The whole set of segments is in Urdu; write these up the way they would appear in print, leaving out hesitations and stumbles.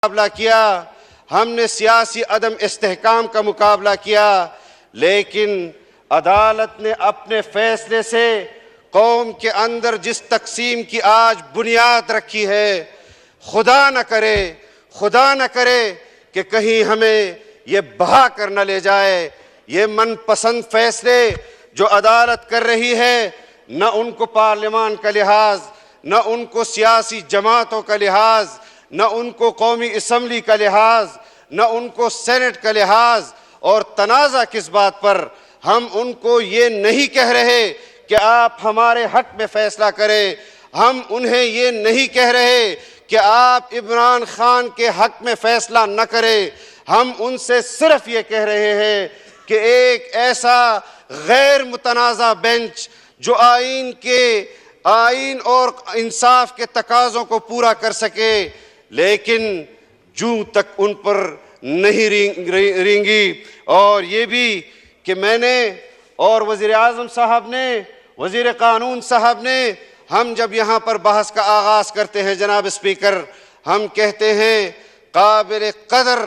مقابلہ کیا، ہم نے سیاسی عدم استحکام کا مقابلہ کیا، لیکن عدالت نے اپنے فیصلے سے قوم کے اندر جس تقسیم کی آج بنیاد رکھی ہے، خدا نہ کرے کہ کہیں ہمیں یہ بہا کر نہ لے جائے۔ یہ من پسند فیصلے جو عدالت کر رہی ہے، نہ ان کو پارلیمان کا لحاظ، نہ ان کو سیاسی جماعتوں کا لحاظ، نہ ان کو قومی اسمبلی کا لحاظ، نہ ان کو سینٹ کا لحاظ، اور تنازع کس بات پر؟ ہم ان کو یہ نہیں کہہ رہے کہ آپ ہمارے حق میں فیصلہ کریں، ہم انہیں یہ نہیں کہہ رہے کہ آپ عمران خان کے حق میں فیصلہ نہ کریں، ہم ان سے صرف یہ کہہ رہے ہیں کہ ایک ایسا غیر متنازع بینچ جو آئین اور انصاف کے تقاضوں کو پورا کر سکے، لیکن جوں تک ان پر نہیں رینگی۔ اور یہ بھی کہ میں نے اور وزیر اعظم صاحب نے، وزیر قانون صاحب نے، ہم جب یہاں پر بحث کا آغاز کرتے ہیں جناب اسپیکر، ہم کہتے ہیں قابل قدر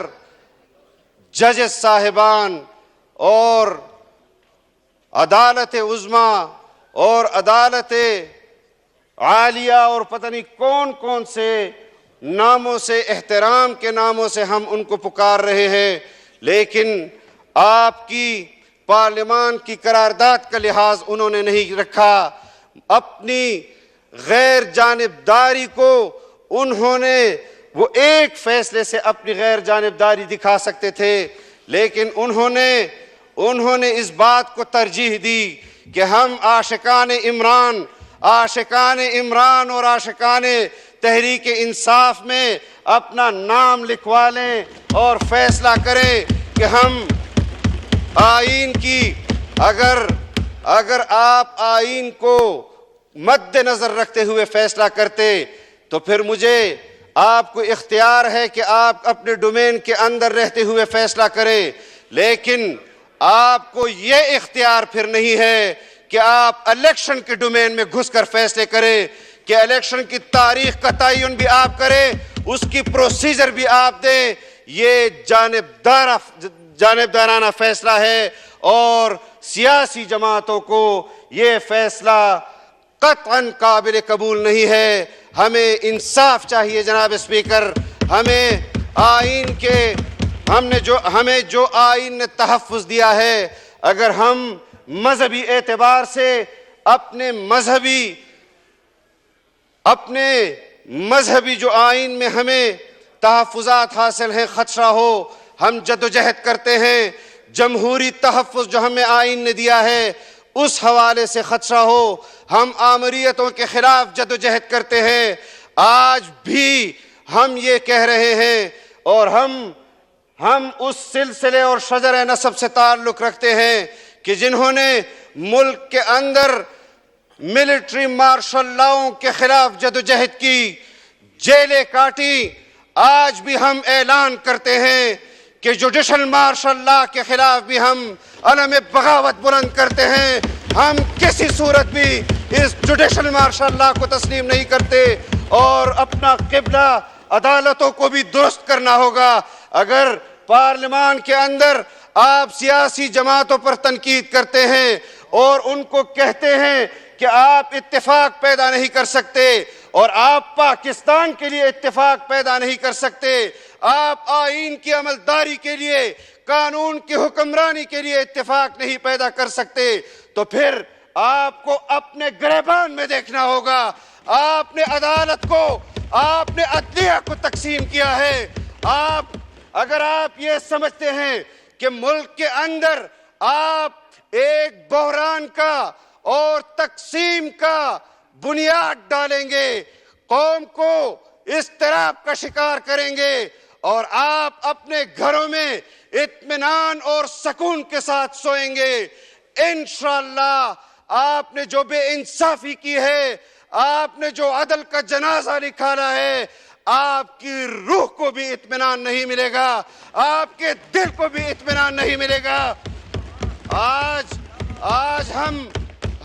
ججز صاحبان اور عدالت عظمیٰ اور عدالت عالیہ اور پتہ نہیں کون سے ناموں سے، احترام کے ناموں سے ہم ان کو پکار رہے ہیں، لیکن آپ کی پارلیمان کی قرارداد کا لحاظ انہوں نے نہیں رکھا۔ اپنی غیر جانبداری کو انہوں نے، وہ ایک فیصلے سے اپنی غیر جانبداری دکھا سکتے تھے، لیکن انہوں نے اس بات کو ترجیح دی کہ ہم عاشقان عمران اور عاشقان تحریک انصاف میں اپنا نام لکھوا لیں اور فیصلہ کریں کہ ہم آئین کی، اگر آپ آئین کو مد نظر رکھتے ہوئے فیصلہ کرتے تو پھر مجھے آپ کو اختیار ہے کہ آپ اپنے ڈومین کے اندر رہتے ہوئے فیصلہ کریں، لیکن آپ کو یہ اختیار پھر نہیں ہے کہ آپ الیکشن کے ڈومین میں گھس کر فیصلے کریں، کہ الیکشن کی تاریخ کا تعین بھی آپ کریں، اس کی پروسیجر بھی آپ دیں۔ یہ جانبدارانہ فیصلہ ہے اور سیاسی جماعتوں کو یہ فیصلہ قطعاً قابل قبول نہیں ہے۔ ہمیں انصاف چاہیے جناب اسپیکر، ہمیں جو آئین نے تحفظ دیا ہے، اگر ہم مذہبی اعتبار سے اپنے مذہبی جو آئین میں ہمیں تحفظات حاصل ہیں، خدشہ ہو، ہم جدوجہد کرتے ہیں، جمہوری تحفظ جو ہمیں آئین نے دیا ہے اس حوالے سے خدشہ ہو، ہم آمریتوں کے خلاف جدوجہد کرتے ہیں، آج بھی ہم یہ کہہ رہے ہیں، اور ہم اس سلسلے اور شجر نسب سے تعلق رکھتے ہیں کہ جنہوں نے ملک کے اندر ملٹری مارشل لاؤں کے خلاف جدوجہد کی، جیلیں کاٹی، آج بھی ہم اعلان کرتے ہیں کہ جوڈیشل مارشل لا کے خلاف بھی ہم علم بغاوت بلند کرتے ہیں۔ ہم کسی صورت بھی اس جوڈیشل مارشل لا کو تسلیم نہیں کرتے، اور اپنا قبلہ عدالتوں کو بھی درست کرنا ہوگا۔ اگر پارلیمان کے اندر آپ سیاسی جماعتوں پر تنقید کرتے ہیں اور ان کو کہتے ہیں کہ آپ اتفاق پیدا نہیں کر سکتے، اور آپ پاکستان کے لیے اتفاق پیدا نہیں کر سکتے، آپ آئین کی عملداری کے لیے، قانون کی حکمرانی کے لیے اتفاق نہیں پیدا کر سکتے، تو پھر آپ کو اپنے گریبان میں دیکھنا ہوگا۔ آپ نے عدالت کو، آپ نے عدلیہ کو تقسیم کیا ہے۔ اگر آپ یہ سمجھتے ہیں کہ ملک کے اندر آپ ایک بحران کا اور تقسیم کا بنیاد ڈالیں گے، قوم کو اضطراب کا شکار کریں گے، اور آپ اپنے گھروں میں اطمینان اور سکون کے ساتھ سوئیں گے، انشاءاللہ آپ نے جو بے انصافی کی ہے، آپ نے جو عدل کا جنازہ نکالا ہے، آپ کی روح کو بھی اطمینان نہیں ملے گا، آپ کے دل کو بھی اطمینان نہیں ملے گا۔ آج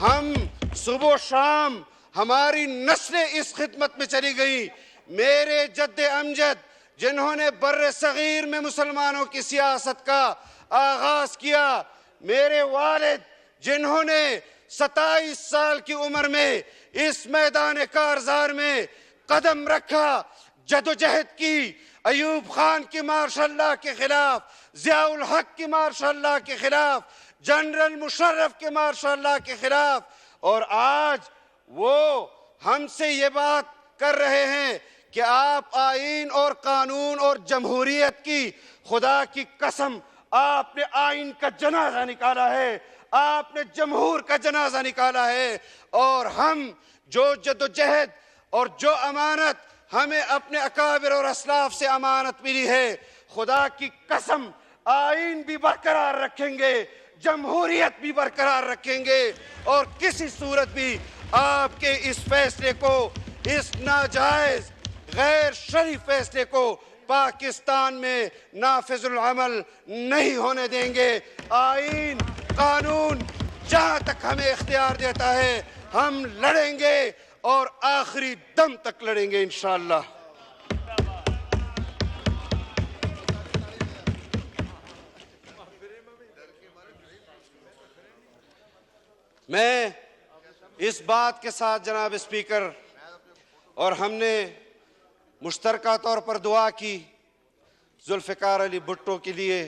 ہم صبح و شام ہماری نسلیں اس خدمت میں چلی گئی۔ میرے جد امجد جنہوں نے بر صغیر میں مسلمانوں کی سیاست کا آغاز کیا، میرے والد جنہوں نے 27 سال کی عمر میں اس میدان کارزار میں قدم رکھا، جدوجہد کی، ایوب خان کی ماشاء اللہ کے خلاف، ضیاء الحق کی ماشاء اللہ کے خلاف، جنرل مشرف کے ماشاء اللہ کے خلاف، اور آج وہ ہم سے یہ بات کر رہے ہیں کہ آپ آئین اور قانون اور جمہوریت کی، خدا کی قسم آپ نے آئین کا جنازہ نکالا ہے، آپ نے جمہور کا جنازہ نکالا ہے، اور ہم جو جدوجہد اور جو امانت ہمیں اپنے اکابر اور اسلاف سے امانت ملی ہے، خدا کی قسم آئین بھی برقرار رکھیں گے، جمہوریت بھی برقرار رکھیں گے، اور کسی صورت بھی آپ کے اس فیصلے کو، اس ناجائز غیر شرعی فیصلے کو پاکستان میں نافذ العمل نہیں ہونے دیں گے۔ آئین، قانون جہاں تک ہمیں اختیار دیتا ہے ہم لڑیں گے، اور آخری دم تک لڑیں گے انشاءاللہ۔ میں اس بات کے ساتھ جناب اسپیکر، اور ہم نے مشترکہ طور پر دعا کی ذوالفقار علی بھٹو کے لیے،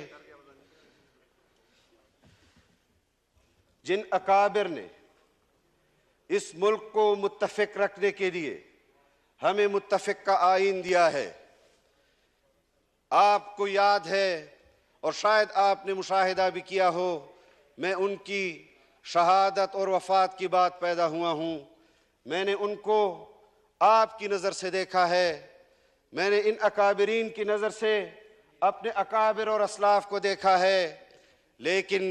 جن اکابر نے اس ملک کو متفق رکھنے کے لیے ہمیں متفق کا آئین دیا ہے۔ آپ کو یاد ہے، اور شاید آپ نے مشاہدہ بھی کیا ہو، میں ان کی شہادت اور وفات کی بات پیدا ہوا ہوں۔ میں نے ان کو آپ کی نظر سے دیکھا ہے، میں نے ان اکابرین کی نظر سے اپنے اکابر اور اسلاف کو دیکھا ہے، لیکن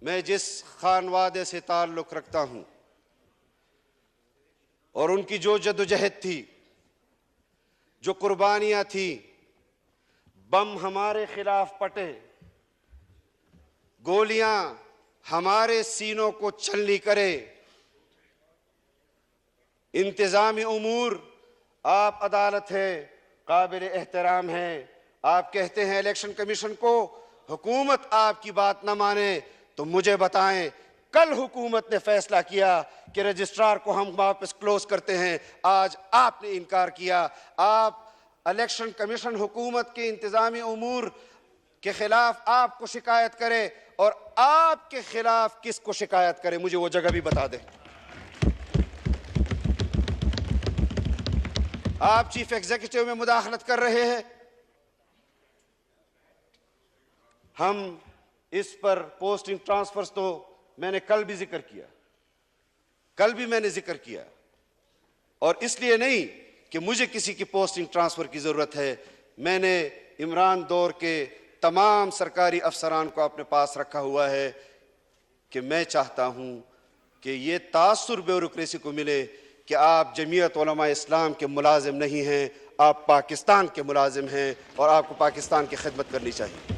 میں جس خانوادے سے تعلق رکھتا ہوں اور ان کی جو جدوجہد تھی، جو قربانیاں تھیں، بم ہمارے خلاف پٹے، گولیاں ہمارے سینوں کو چھلنی کرے، انتظامی امور، آپ عدالت ہے، قابل احترام ہے، آپ کہتے ہیں الیکشن کمیشن کو حکومت آپ کی بات نہ مانے، تو مجھے بتائیں، کل حکومت نے فیصلہ کیا کہ رجسٹرار کو ہم واپس کلوز کرتے ہیں، آج آپ نے انکار کیا۔ آپ الیکشن کمیشن حکومت کے انتظامی امور کے خلاف آپ کو شکایت کرے، اور آپ کے خلاف کس کو شکایت کرے، مجھے وہ جگہ بھی بتا دیں۔ آپ چیف ایگزیکٹو میں مداخلت کر رہے ہیں، ہم اس پر پوسٹنگ ٹرانسفرز تو میں نے کل بھی ذکر کیا، کل بھی میں نے ذکر کیا، اور اس لیے نہیں کہ مجھے کسی کی پوسٹنگ ٹرانسفر کی ضرورت ہے، میں نے عمران دور کے تمام سرکاری افسران کو اپنے پاس رکھا ہوا ہے کہ میں چاہتا ہوں کہ یہ تاثر بیوروکریسی کو ملے کہ آپ جمعیت علماء اسلام کے ملازم نہیں ہیں، آپ پاکستان کے ملازم ہیں، اور آپ کو پاکستان کی خدمت کرنی چاہیے۔